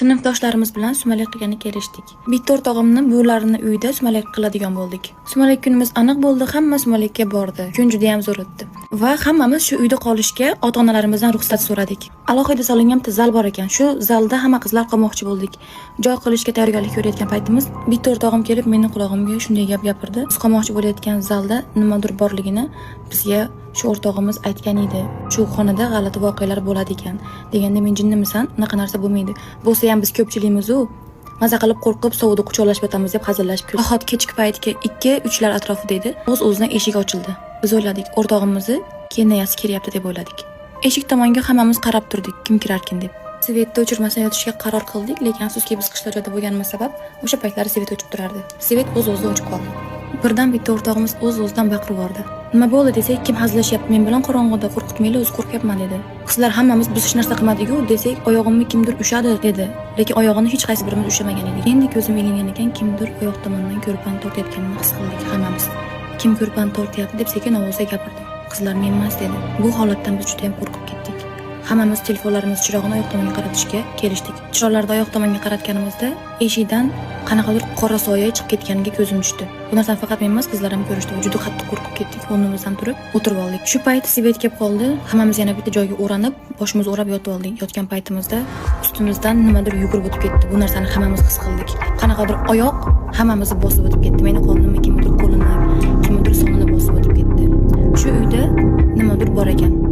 Sinfdoshlarimiz bilan sumalak qilgani kelishdik. Bitta o'rtog'imni buvlarini uyida sumalak qiladigan bo'ldik. Sumalak kunimiz aniq bo'ldi, hamma sumalakka bordi. Kun juda ham zo'r o'tdi. Va hammamiz shu uyda qolishga ota-onalarimizdan ruxsat so'radik. Alohida solingan bitta zal bor ekan. Shu zalda hamma qizlar qolmoqchi bo'ldik. Joy qilishga tayyorgarlik ko'rayotgan paytimiz bitta o'rtog'im kelib meni quloqimga shunday gap gapirdi. Biz qolmoqchi bo'layotgan zalda nimadir borligini bizga shu o'rtog'imiz aytgan edi. Shu xonada g'alati voqealar bo'ladi ekan. Deganda men jinnimisan? Unaqa narsa bo'lmaydi. Bo'lsa ham biz ko'pchiligimiz-u maza qilib qo'rqib sovda quchoqlashib yotamiz deb hazillashib ko'rdik. Ahot kechki paytga 2-3lar atrofida edi. O'z-o'zidan eshik ochildi. Biz o'yladik, o'rtog'imizni kenayasi kelyapti deb o'yladik. Eshik tomonga hammamiz qarab turdik, kim kirarkin deb. Svetni o'chirmasdan yotishga qaror qildik, lekin afsuski biz qishloq joyda bo'lganimiz sabab o'sha paytlari svet o'chib turardi. Svet o'z-o'zidan o'chib qoldi. Birdan bitta o'rtog'imiz o'z-o'zidan baqirib yubordi. Nima bo'ldi desak, kim hazillashyapti, men bilan qorong'uda qo'rqitmaylar, o'zi qo'rqyapman dedi. Qizlar hammamiz biz hech narsa qilmadik-ku desak, oyog'imni kimdir ushadi dedi. Lekin oyog'ini hech qaysi birimiz ushamagan edik. Endi ko'zim ilingan ekan, kimdir oyoq tomonidan ko'rpan tortayotganini his qildik hammamiz. Kim ko'rpan tortyapti deb sekin ovozda gapirdi. Qizlar men emas dedi. Bu holatdan biz juda ham qo'rqib ketdik. Hammamiz telefonlarimiz chirog'ini oyoq tomonga qaratishga kelishdik. Chiroqlarni oyoq tomonga qaratganimizda eshikdan qanaqadir qora soya chiqib ketganiga ko'zim tushdi. Bu narsani faqat men emas, qizlar ham ko'rishdi. Juda qattiq qo'rqib ketdik. O'rnimizdan turib o'tirib oldik. Shu payt Svet kelib qoldi. Hammamiz yana bitta joyga o'ranib, boshimizni o'rab yotib oldik. Yotgan paytimizda ustimizdan nimadir yugurib o'tib ketdi. Bu narsani hammamiz his qildik. Qanaqadir oyoq hammamizni bosib o'tib ketdi. Meni qo'limni kimdir qo'lini, kimdir sonini bosib o'tib ketdi. Shu uyda nimadir bor ekan.